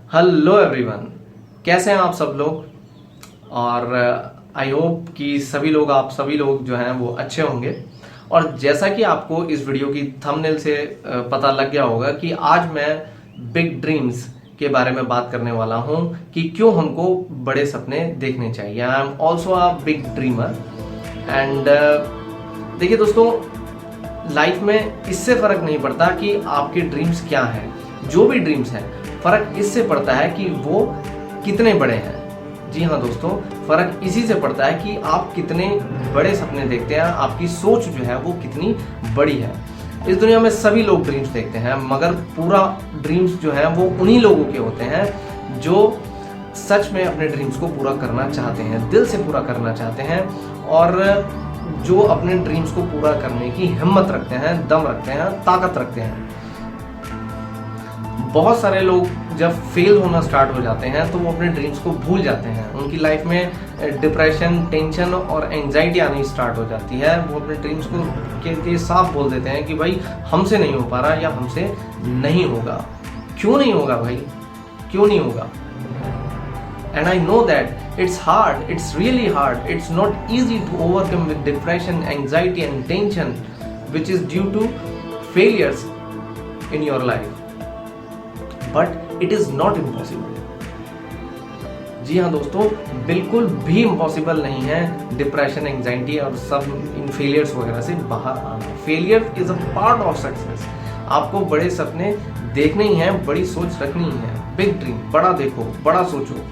Hello everyone, कैसे हैं आप सब लोग। और आई होप कि आप सभी लोग जो हैं वो अच्छे होंगे। और जैसा कि आपको इस वीडियो की थंबनेल से पता लग गया होगा कि आज मैं बिग ड्रीम्स के बारे में बात करने वाला हूं कि क्यों हमको बड़े सपने देखने चाहिए। I am also a big dreamer and देखिए दोस्तों, लाइफ में इससे फर्क नहीं पड़ता कि आपके ड्रीम्स क्या हैं। जो भी ड्रीम्स हैं, फर्क इससे पड़ता है कि वो कितने बड़े हैं। जी हाँ दोस्तों, फर्क इसी से पड़ता है कि आप कितने बड़े सपने देखते हैं, आपकी सोच जो है वो कितनी बड़ी है। इस दुनिया में सभी लोग ड्रीम्स देखते हैं, मगर पूरा ड्रीम्स जो है वो उन्हीं लोगों के होते हैं जो सच में अपने ड्रीम्स को पूरा करना चाहते हैं, दिल से पूरा करना चाहते हैं और जो अपने ड्रीम्स को पूरा करने की हिम्मत रखते हैं, दम रखते हैं, ताकत रखते हैं। बहुत सारे लोग जब फेल होना स्टार्ट हो जाते हैं तो वो अपने ड्रीम्स को भूल जाते हैं। उनकी लाइफ में डिप्रेशन, टेंशन और एंजाइटी आनी स्टार्ट हो जाती है। वो अपने ड्रीम्स को के साफ बोल देते हैं कि भाई हमसे नहीं हो पा रहा या हमसे नहीं होगा। क्यों नहीं होगा भाई, क्यों नहीं होगा? And I know that it's hard, it's really hard, it's not easy to overcome with depression, anxiety and tension which is due to failures in your life. But it is not impossible. जी हाँ दोस्तों, बिल्कुल भी impossible नहीं है depression, anxiety और सब इन failures वगैरह से बाहर आना। Failure is a part of success. आपको बड़े सपने देखने ही हैं, बड़ी सोच रखनी ही है। बिग ड्रीम, बड़ा देखो, बड़ा सोचो।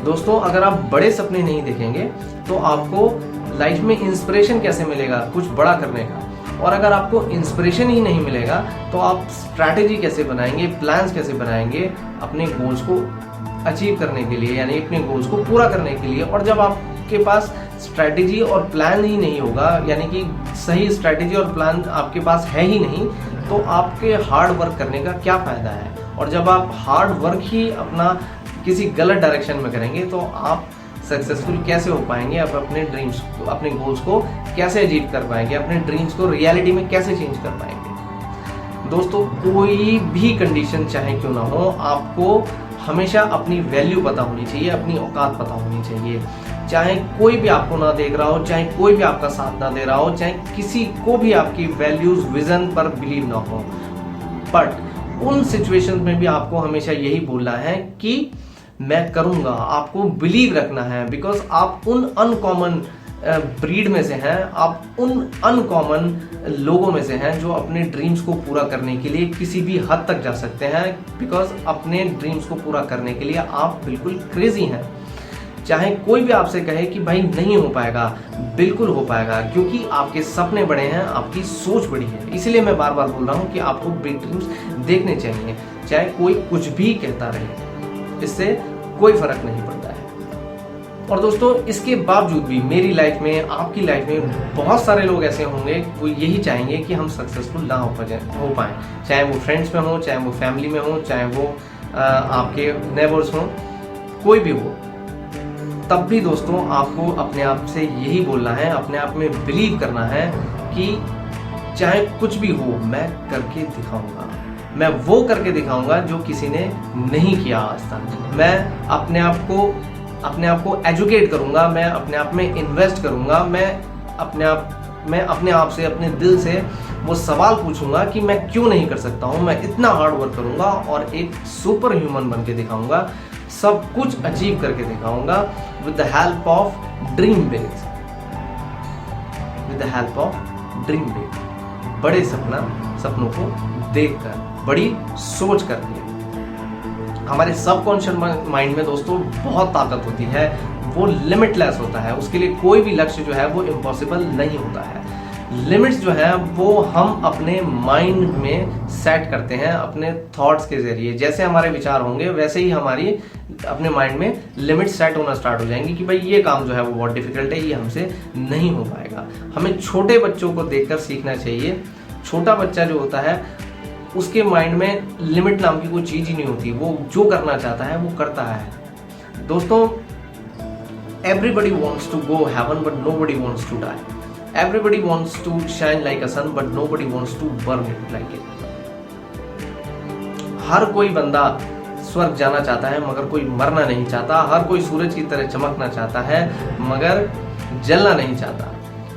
दोस्तों, अगर आप बड़े सपने नहीं देखेंगे तो आपको लाइफ में इंस्पिरेशन कैसे मिलेगा कुछ बड़ा करने का? और अगर आपको इंस्पिरेशन ही नहीं मिलेगा तो आप स्ट्रैटेजी कैसे बनाएंगे, प्लान्स कैसे बनाएंगे अपने गोल्स को अचीव करने के लिए, यानी अपने गोल्स को पूरा करने के लिए? और जब आपके पास स्ट्रैटेजी और प्लान ही नहीं होगा, यानी कि सही स्ट्रैटेजी और प्लान आपके पास है ही नहीं, तो आपके हार्ड वर्क करने का क्या फायदा है? और जब आप हार्ड वर्क ही अपना किसी गलत डायरेक्शन में करेंगे तो आप सक्सेसफुल कैसे हो पाएंगे? आप अपने ड्रीम्स को, अपने गोल्स को कैसे अचीव कर पाएंगे? अपने ड्रीम्स को रियलिटी में कैसे चेंज कर पाएंगे? दोस्तों, कोई भी कंडीशन चाहे क्यों ना हो, आपको हमेशा अपनी वैल्यू पता होनी चाहिए, अपनी औकात पता होनी चाहिए। चाहे कोई भी आपको ना देख रहा हो, चाहे कोई भी आपका साथ ना दे रहा हो, चाहे किसी को भी आपकी वैल्यूज, विजन पर बिलीव ना हो, बट उन सिचुएशंस में भी आपको हमेशा यही बोलना है कि मैं करूंगा। आपको बिलीव रखना है, बिकॉज आप उन अनकॉमन ब्रीड में से हैं, आप उन अनकॉमन लोगों में से हैं जो अपने ड्रीम्स को पूरा करने के लिए किसी भी हद तक जा सकते हैं। बिकॉज अपने ड्रीम्स को पूरा करने के लिए आप बिल्कुल क्रेजी हैं। चाहे कोई भी आपसे कहे कि भाई नहीं हो पाएगा, बिल्कुल हो पाएगा, क्योंकि आपके सपने बड़े हैं, आपकी सोच बड़ी है। इसलिए मैं बार बार बोल रहा हूँ कि आपको बिग ड्रीम्स देखने चाहिए, चाहे कोई कुछ भी कहता रहे, इससे कोई फर्क नहीं पड़ता है। और दोस्तों, इसके बावजूद भी मेरी लाइफ में, आपकी लाइफ में बहुत सारे लोग ऐसे होंगे वो यही चाहेंगे कि हम सक्सेसफुल ना हो पाए, चाहे वो फ्रेंड्स में हो, चाहे वो फैमिली में हो, चाहे वो आपके नेबर्स हो, कोई भी हो। तब भी दोस्तों, आपको अपने आप से यही बोलना है, अपने आप में बिलीव करना है कि चाहे कुछ भी हो, मैं करके दिखाऊंगा। मैं वो करके दिखाऊंगा जो किसी ने नहीं किया आज तक। मैं अपने आप को एजुकेट करूंगा, मैं अपने आप में इन्वेस्ट करूंगा, मैं अपने आप से, अपने दिल से वो सवाल पूछूंगा कि मैं क्यों नहीं कर सकता हूं। मैं इतना हार्ड वर्क करूंगा और एक सुपर ह्यूमन बन के दिखाऊंगा, सब कुछ अचीव करके दिखाऊंगा with the help of dream big, with the help of dream big. बड़े सपनों को देखकर, बड़ी सोच करके। हमारे सबकॉन्शियस माइंड में दोस्तों बहुत ताकत होती है, वो लिमिटलेस होता है। उसके लिए कोई भी लक्ष्य जो है वो इम्पॉसिबल नहीं होता है। लिमिट्स जो है वो हम अपने माइंड में सेट करते हैं अपने थॉट्स के जरिए। जैसे हमारे विचार होंगे वैसे ही हमारी अपने माइंड में लिमिट्स सेट होना स्टार्ट हो जाएंगी कि भाई ये काम जो है वो बहुत डिफिकल्ट है, ये हमसे नहीं हो पाएगा। हमें छोटे बच्चों को देखकर सीखना चाहिए। छोटा बच्चा जो होता है उसके माइंड में लिमिट नाम की कोई चीज ही नहीं होती, वो जो करना चाहता है वो करता है। दोस्तों, everybody wants to go heaven but nobody wants to die. Everybody wants to shine like a sun, but nobody wants to burn it like it. हर कोई बंदा स्वर्ग जाना चाहता है मगर कोई मरना नहीं चाहता, हर कोई सूरज की तरह चमकना चाहता है मगर जलना नहीं चाहता।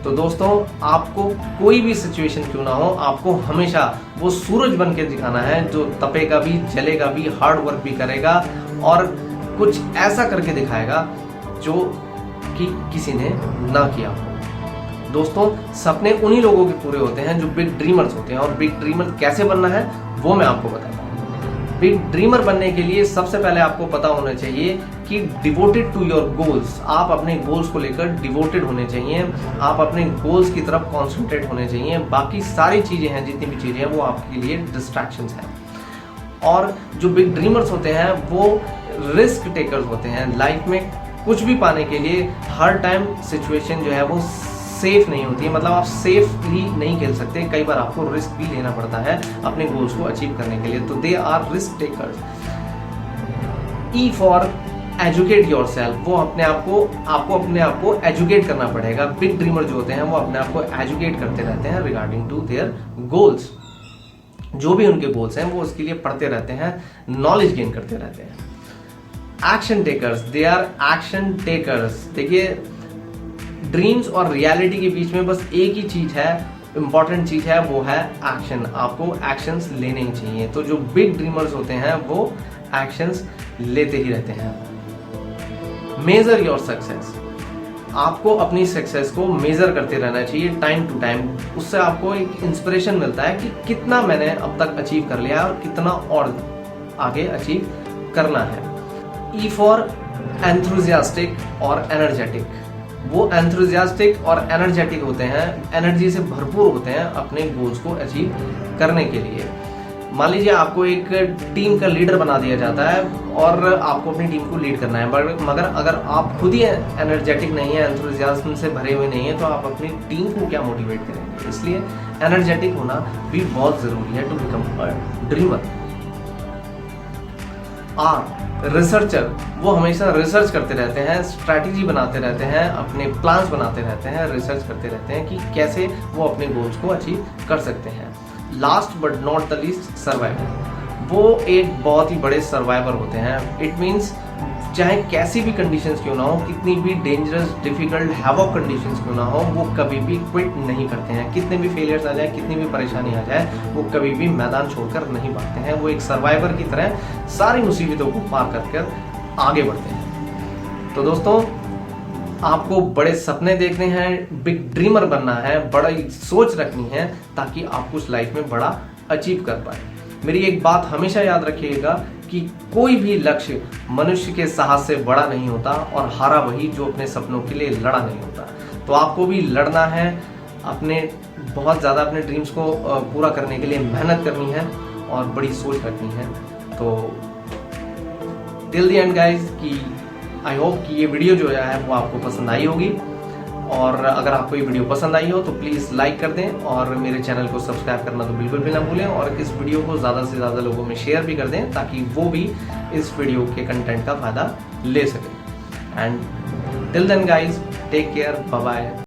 तो दोस्तों, आपको कोई भी सिचुएशन क्यों ना हो, आपको हमेशा वो सूरज बन के दिखाना है जो तपेगा भी, जलेगा भी, हार्ड वर्क भी करेगा और कुछ ऐसा करके दिखाएगा जो कि किसी ने ना किया हो। दोस्तों, सपने उन्हीं लोगों के पूरे होते हैं जो बिग ड्रीमर्स होते हैं, और बिग ड्रीमर कैसे बनना है वो मैं आपको बताता हूँ। बिग ड्रीमर बनने के लिए सबसे पहले आपको पता होना चाहिए कि डिवोटेड टू योर गोल्स, आप अपने गोल्स को लेकर डिवोटेड होने चाहिए, आप अपने गोल्स की तरफ कॉन्सेंट्रेट होने चाहिए। बाकी सारी चीजें हैं, जितनी भी चीजें हैं वो आपके लिए डिस्ट्रैक्शंस हैं। और जो बिग ड्रीमर्स होते हैं वो रिस्क टेकर्स होते हैं। लाइफ में कुछ भी पाने के लिए हर टाइम सिचुएशन जो है वो सेफ नहीं होती है, मतलब आप सेफली नहीं खेल सकते, कई बार आपको रिस्क भी लेना पड़ता है अपने गोल्स को अचीव करने के लिए। तो they are risk takers. E for educate yourself, वो आपको अपने आप को एजुकेट करना पड़ेगा। बिग ड्रीमर जो होते हैं वो अपने आप को एजुकेट करते रहते हैं रिगार्डिंग टू देयर गोल्स। जो भी उनके गोल्स हैं वो उसके लिए पढ़ते रहते हैं, नॉलेज गेन करते रहते हैं। Action takers, they are action takers. देखिए, ड्रीम्स और रियलिटी के बीच में बस एक ही चीज है, इंपॉर्टेंट चीज है, वो है एक्शन। आपको एक्शंस लेने ही चाहिए। तो जो बिग ड्रीमर्स होते हैं वो एक्शंस लेते ही रहते हैं। मेजर योर सक्सेस, आपको अपनी सक्सेस को मेजर करते रहना चाहिए टाइम टू टाइम। उससे आपको एक इंस्पिरेशन मिलता है कि कितना मैंने अब तक अचीव कर लिया और कितना और आगे अचीव करना है। ई फॉर एंथुजियास्टिक और एनर्जेटिक, वो एंथुजियास्टिक और एनर्जेटिक होते हैं, एनर्जी से भरपूर होते हैं अपने गोल्स को अचीव करने के लिए। मान लीजिए आपको एक टीम का लीडर बना दिया जाता है और आपको अपनी टीम को लीड करना है, मगर अगर आप खुद ही एनर्जेटिक नहीं है, एंथुजियाज्म से भरे हुए नहीं है, तो आप अपनी टीम को क्या मोटिवेट करेंगे। इसलिए एनर्जेटिक होना भी बहुत जरूरी है to become a dreamer. Researcher, वो हमेशा रिसर्च करते रहते हैं, स्ट्रैटेजी बनाते रहते हैं, अपने प्लान्स बनाते रहते हैं, रिसर्च करते रहते हैं कि कैसे वो अपने गोल्स को अचीव कर सकते हैं। Last but not the least, survivor, वो एक बहुत ही बड़े सर्वाइवर होते हैं। इट मीन्स चाहे कैसी भी कंडीशंस क्यों ना हो, कितनी भी डेंजरस, डिफिकल्ट, हैवॉक कंडीशंस क्यों ना हो, वो कभी भी क्विट नहीं करते हैं। कितने भी फेलियर्स आ जाए, कितनी भी परेशानी आ जाए, वो कभी भी मैदान छोड़कर नहीं भागते हैं। वो एक सर्वाइवर की तरह सारी मुसीबतों को पार कर आगे बढ़ते हैं। तो दोस्तों, आपको बड़े सपने देखने हैं, बिग ड्रीमर बनना है, बड़ी सोच रखनी है ताकि आप कुछ लाइफ में बड़ा अचीव कर पाए। मेरी एक बात हमेशा याद रखिएगा कि कोई भी लक्ष्य मनुष्य के साहस से बड़ा नहीं होता, और हारा वही जो अपने सपनों के लिए लड़ा नहीं होता। तो आपको भी लड़ना है, बहुत ज़्यादा अपने ड्रीम्स को पूरा करने के लिए मेहनत करनी है और बड़ी सोच रखनी है। तो टिल द एंड गाइज, कि आई होप कि ये वीडियो जो है वो आपको पसंद आई होगी, और अगर आपको ये वीडियो पसंद आई हो तो प्लीज़ लाइक कर दें और मेरे चैनल को सब्सक्राइब करना तो बिल्कुल भी ना भूलें, और इस वीडियो को ज़्यादा से ज़्यादा लोगों में शेयर भी कर दें ताकि वो भी इस वीडियो के कंटेंट का फ़ायदा ले सकें। And till then guys, take care, bye bye.